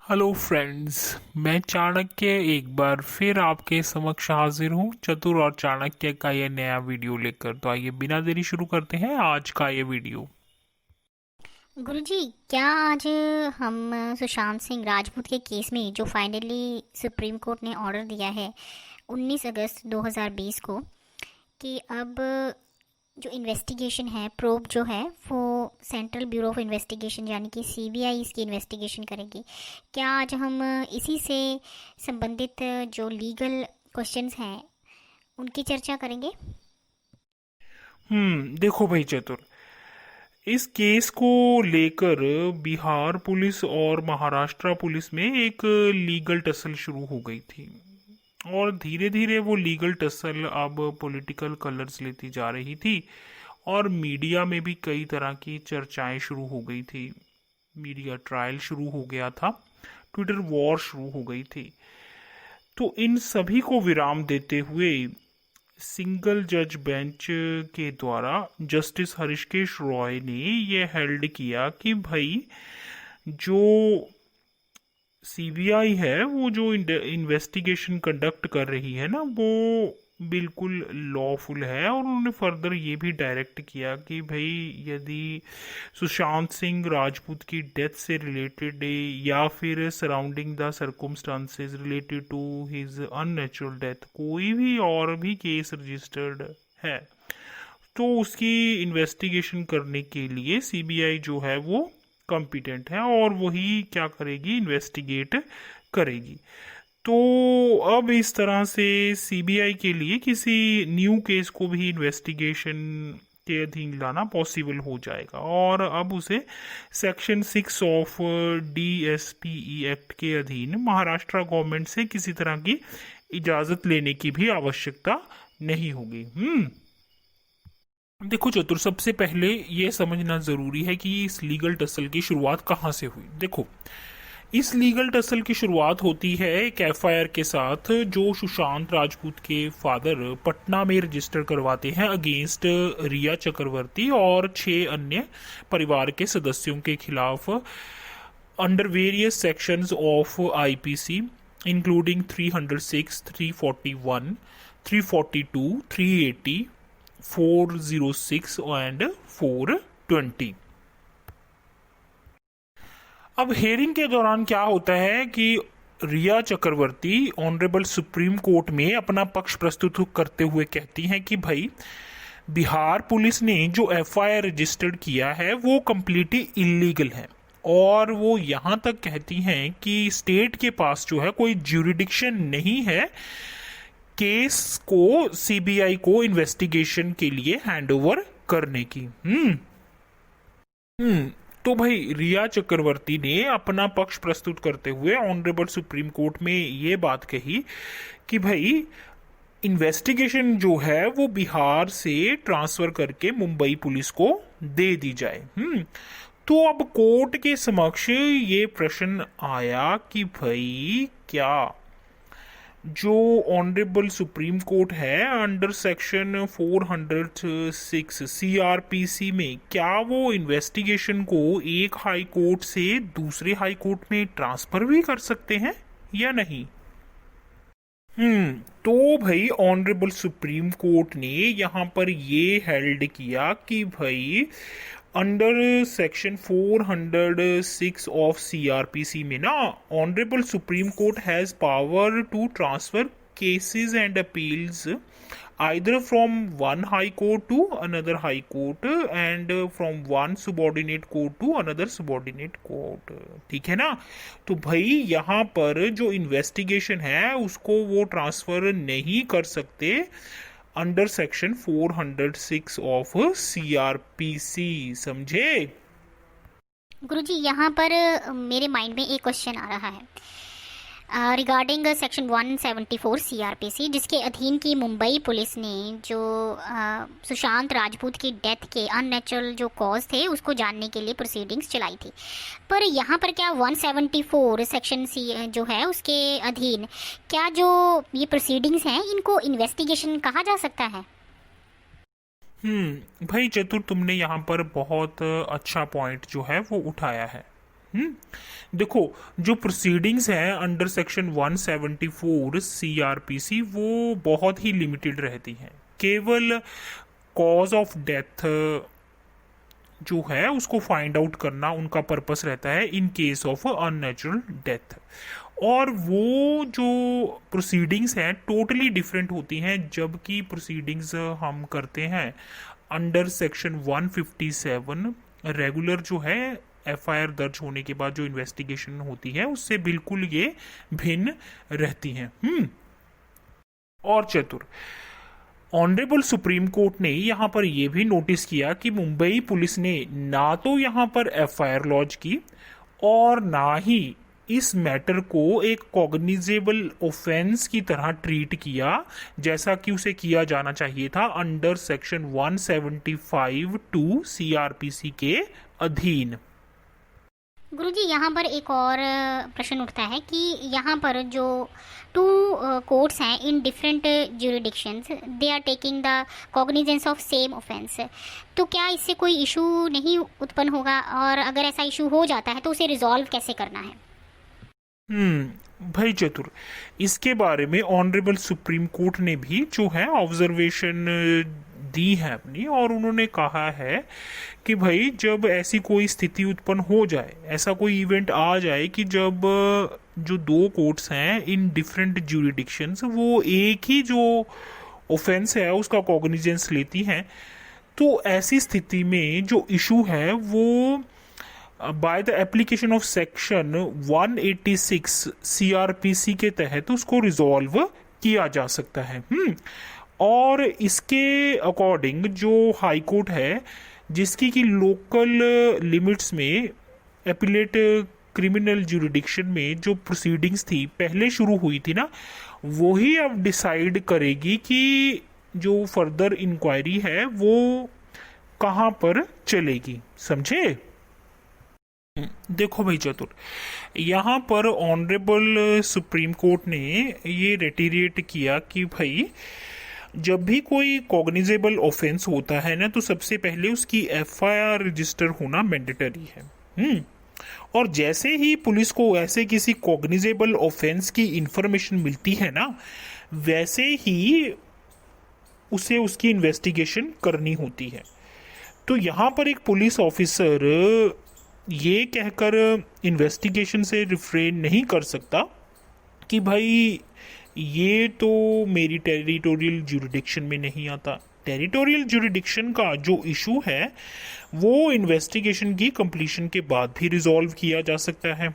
Hello friends, मैं चाणक्य एक बार फिर आपके समक्ष हाजिर हूँ चतुर और चाणक्य का ये नया वीडियो लेकर। तो आइए बिना देरी शुरू करते हैं आज का ये वीडियो। गुरुजी, क्या आज हम सुशांत सिंह राजपूत के केस में जो फाइनली सुप्रीम कोर्ट ने ऑर्डर दिया है 19 अगस्त 2020 को कि अब जो इन्वेस्टिगेशन है, प्रोब जो है वो सेंट्रल ब्यूरो ऑफ इन्वेस्टिगेशन यानी कि सीबीआई इसकी इन्वेस्टिगेशन करेगी। क्या आज हम इसी से संबंधित जो लीगल क्वेश्चंस हैं उनकी चर्चा करेंगे? देखो भाई चतुर, इस केस को लेकर बिहार पुलिस और महाराष्ट्र पुलिस में एक लीगल टसल शुरू हो गई थी और धीरे धीरे वो लीगल टसल अब पॉलिटिकल कलर्स लेती जा रही थी और मीडिया में भी कई तरह की चर्चाएं शुरू हो गई थी। मीडिया ट्रायल शुरू हो गया था, ट्विटर वॉर शुरू हो गई थी। तो इन सभी को विराम देते हुए सिंगल जज बेंच के द्वारा जस्टिस हरिकेश रॉय ने ये हेल्ड किया कि भाई जो सीबीआई है वो जो इन्वेस्टिगेशन कंडक्ट कर रही है ना, वो बिल्कुल लॉफुल है। और उन्होंने फर्दर ये भी डायरेक्ट किया कि भाई यदि सुशांत सिंह राजपूत की डेथ से रिलेटेड या फिर surrounding the circumstances related to his unnatural death कोई भी और भी केस रजिस्टर्ड है तो उसकी इन्वेस्टिगेशन करने के लिए सीबीआई जो है वो कॉम्पिटेंट है और वही क्या करेगी, इन्वेस्टिगेट करेगी। तो अब इस तरह से सीबीआई के लिए किसी न्यू केस को भी इन्वेस्टिगेशन के अधीन लाना पॉसिबल हो जाएगा और अब उसे सेक्शन 6 ऑफ डीएसपीई एक्ट के अधीन महाराष्ट्र गवर्नमेंट से किसी तरह की इजाजत लेने की भी आवश्यकता नहीं होगी। देखो चतुर, सबसे पहले ये समझना जरूरी है कि इस लीगल टसल की शुरुआत कहाँ से हुई। देखो, इस लीगल टसल की शुरुआत होती है एक एफआईआर के साथ जो सुशांत राजपूत के फादर पटना में रजिस्टर करवाते हैं अगेंस्ट रिया चक्रवर्ती और 6 अन्य परिवार के सदस्यों के खिलाफ under various sections of IPC including 306, 341, 342, 380, 406 and 420। अब हेयरिंग के दौरान क्या होता है कि रिया चक्रवर्ती ऑनरेबल सुप्रीम कोर्ट में अपना पक्ष प्रस्तुत करते हुए कहती हैं कि भाई बिहार पुलिस ने जो एफआईआर रजिस्टर्ड किया है वो कंप्लीटली इलीगल है। और वो यहाँ तक कहती हैं कि स्टेट के पास जो है कोई ज्यूरिडिक्शन नहीं है केस को सीबीआई को इन्वेस्टिगेशन के लिए हैंडओवर करने की। तो भाई रिया चक्रवर्ती ने अपना पक्ष प्रस्तुत करते हुए ऑनरेबल सुप्रीम कोर्ट में ये बात कही कि भाई इन्वेस्टिगेशन जो है वो बिहार से ट्रांसफर करके मुंबई पुलिस को दे दी जाए। तो अब कोर्ट के समक्ष ये प्रश्न आया कि भाई क्या जो ऑनरेबल सुप्रीम कोर्ट है अंडर सेक्शन 406 सीआरपीसी में क्या वो इन्वेस्टिगेशन को एक हाई कोर्ट से दूसरे हाई कोर्ट में ट्रांसफर भी कर सकते हैं या नहीं। तो भाई ऑनरेबल सुप्रीम कोर्ट ने यहाँ पर ये हेल्ड किया कि भाई अंडर सेक्शन 406 ऑफ सीआरपीसी में ना honourable Supreme Court has power to transfer cases and appeals either from one high court to another high court and from one subordinate court to another subordinate court। ठीक है ना। तो भाई यहाँ पर जो इन्वेस्टिगेशन है उसको वो ट्रांसफर नहीं कर सकते अंडर सेक्शन 406 ऑफ सीआरपीसी, समझे। गुरुजी, यहाँ पर मेरे माइंड में एक क्वेश्चन आ रहा है रिगार्डिंग सेक्शन 174 सीआरपीसी, जिसके अधीन की मुंबई पुलिस ने जो सुशांत राजपूत की डेथ के अननेचुरल जो कॉज थे उसको जानने के लिए प्रोसीडिंग्स चलाई थी। पर यहाँ पर क्या 174 सेक्शन सी जो है उसके अधीन क्या जो ये प्रोसीडिंग्स हैं इनको इन्वेस्टिगेशन कहा जा सकता है? भाई चतुर, तुमने यहाँ पर बहुत अच्छा पॉइंट जो है वो उठाया है। देखो, जो प्रोसीडिंग्स हैं अंडर सेक्शन 174 सीआरपीसी वो बहुत ही लिमिटेड रहती हैं। केवल कॉज ऑफ डेथ जो है उसको फाइंड आउट करना उनका पर्पस रहता है in case of unnatural death. और वो जो प्रोसीडिंग्स हैं टोटली डिफरेंट होती हैं, जबकि प्रोसीडिंग्स हम करते हैं अंडर सेक्शन 157 रेगुलर जो है एफआईआर दर्ज होने के बाद जो इन्वेस्टिगेशन होती है उससे बिल्कुल ये भिन्न रहती हैं। और चतुर, ऑनरेबल सुप्रीम कोर्ट ने यहाँ पर यह भी नोटिस किया कि मुंबई पुलिस ने ना तो यहाँ पर एफआईआर लॉन्च की और ना ही इस मैटर को एक कॉग्निजेबल ऑफेंस की तरह ट्रीट किया जैसा कि उसे किया जाना चाहिए था अंडर सेक्शन 175(2) सीआरपीसी के अधीन। गुरुजी, यहाँ पर एक और प्रश्न उठता है कि यहाँ पर जो टू कोर्ट्स हैं in different jurisdictions, they are taking the cognizance of same offence, तो क्या इससे कोई इशू नहीं उत्पन्न होगा? और अगर ऐसा इशू हो जाता है तो उसे रिजॉल्व कैसे करना है? भाई चतुर, इसके बारे में ऑनरेबल सुप्रीम कोर्ट ने भी जो है ऑब्जर्वेशन दी है अपनी, और उन्होंने कहा है कि भाई जब ऐसी कोई स्थिति उत्पन्न हो जाए, ऐसा कोई इवेंट आ जाए कि जब जो दो कोर्ट्स हैं इन डिफरेंट ज्यूरिडिक्शंस वो एक ही जो ऑफेंस है उसका कॉग्निजेंस लेती हैं, तो ऐसी स्थिति में जो इशू है वो by the application of section 186 CrPC के तहत उसको रिजॉल्व किया जा सकता है। और इसके अकॉर्डिंग जो हाई कोर्ट है जिसकी कि लोकल लिमिट्स में एपिलेट क्रिमिनल ज्यूरिडिक्शन में जो प्रोसीडिंग्स थी पहले शुरू हुई थी ना, वही अब डिसाइड करेगी कि जो फर्दर इंक्वायरी है वो कहाँ पर चलेगी। समझे? देखो भाई चतुर, यहाँ पर ऑनरेबल सुप्रीम कोर्ट ने ये रेटिरेट किया कि भाई जब भी कोई कॉग्निजेबल ऑफेंस होता है ना तो सबसे पहले उसकी एफआईआर रजिस्टर होना मैंडेटरी है। और जैसे ही पुलिस को ऐसे किसी कॉग्निजेबल ऑफेंस की इंफॉर्मेशन मिलती है ना, वैसे ही उसे उसकी इन्वेस्टिगेशन करनी होती है। तो यहाँ पर एक पुलिस ऑफिसर ये कहकर इन्वेस्टिगेशन से रिफ्रेन नहीं कर सकता कि भाई ये तो मेरी टेरिटोरियल ज्यूरिडिक्शन में नहीं आता। टेरिटोरियल ज्यूरिडिक्शन का जो इशू है वो इन्वेस्टिगेशन की कंप्लीशन के बाद भी रिजॉल्व किया जा सकता है।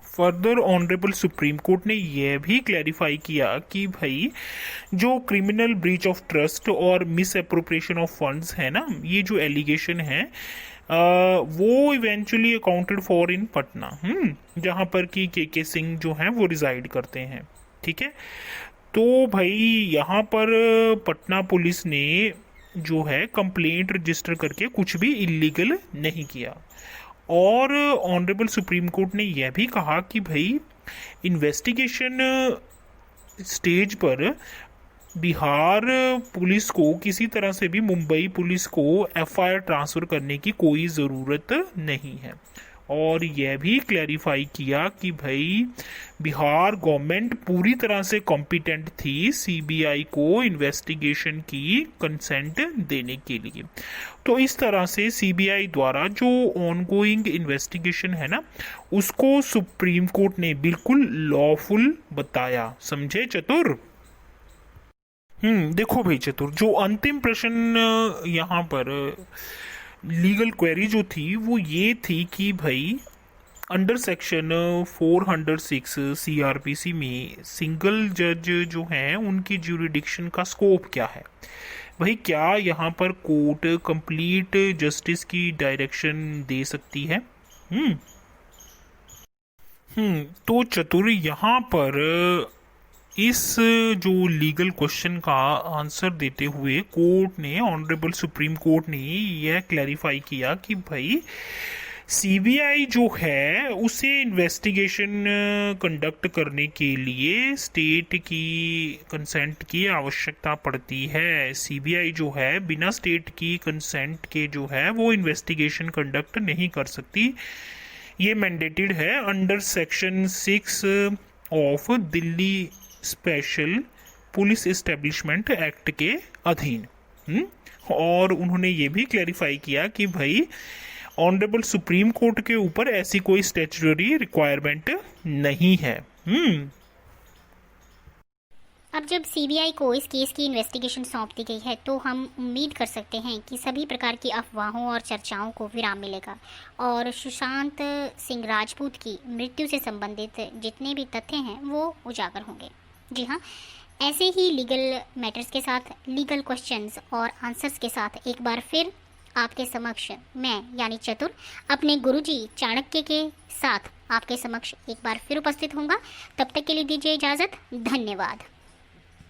फर्दर ऑनरेबल सुप्रीम कोर्ट ने यह भी क्लैरिफाई किया कि भाई जो क्रिमिनल ब्रीच ऑफ ट्रस्ट और मिस अप्रोप्रिएशन ऑफ फंड्स है ना, ये जो एलिगेशन है वो eventually accounted for in Patna, जहाँ पर कि के सिंह जो हैं वो रिजाइड करते हैं। ठीक है, तो भाई यहाँ पर पटना पुलिस ने जो है कंप्लेंट रजिस्टर करके कुछ भी इलीगल नहीं किया। और ऑनरेबल सुप्रीम कोर्ट ने यह भी कहा कि भाई इन्वेस्टिगेशन स्टेज पर बिहार पुलिस को किसी तरह से भी मुंबई पुलिस को एफआईआर ट्रांसफ़र करने की कोई ज़रूरत नहीं है। और यह भी क्लैरिफाई किया कि भाई बिहार गवर्नमेंट पूरी तरह से कॉम्पिटेंट थी सीबीआई को इन्वेस्टिगेशन की कंसेंट देने के लिए। तो इस तरह से सीबीआई द्वारा जो ऑनगोइंग इन्वेस्टिगेशन है ना उसको सुप्रीम कोर्ट ने बिल्कुल लॉफुल बताया। समझे चतुर? देखो भाई चतुर, जो अंतिम प्रश्न यहाँ पर लीगल क्वेरी जो थी वो ये थी कि भाई अंडर सेक्शन 406 सीआरपीसी में सिंगल जज जो हैं उनकी ज्यूरिडिक्शन का स्कोप क्या है। भाई क्या यहाँ पर कोर्ट कंप्लीट जस्टिस की डायरेक्शन दे सकती है? तो चतुर, यहाँ पर इस जो लीगल क्वेश्चन का आंसर देते हुए कोर्ट ने, ऑनरेबल सुप्रीम कोर्ट ने यह क्लैरिफाई किया कि भाई सीबीआई जो है उसे इन्वेस्टिगेशन कंडक्ट करने के लिए स्टेट की कंसेंट की आवश्यकता पड़ती है। सीबीआई जो है बिना स्टेट की कंसेंट के जो है वो इन्वेस्टिगेशन कंडक्ट नहीं कर सकती। ये मैंडेटेड है under section 6 of Delhi special police establishment act के अधीन। और उन्होंने ये भी क्लैरिफाई किया कि भाई ऑनरेबल सुप्रीम कोर्ट के ऊपर ऐसी कोई स्टैट्यूटरी रिक्वायरमेंट नहीं है। अब जब सीबीआई को इस केस की इन्वेस्टिगेशन सौंप दी गई है तो हम उम्मीद कर सकते हैं कि सभी प्रकार की अफवाहों और चर्चाओं को विराम मिलेगा और सुशांत सिंह राजपूत की मृत्यु से संबंधित जितने भी तथ्य हैं वो उजागर होंगे। जी हाँ, ऐसे ही लीगल मैटर्स के साथ, लीगल क्वेश्चंस और आंसर्स के साथ एक बार फिर आपके समक्ष मैं यानी चतुर अपने गुरुजी चाणक्य के साथ आपके समक्ष एक बार फिर उपस्थित होऊंगा। तब तक के लिए दीजिए इजाज़त। धन्यवाद।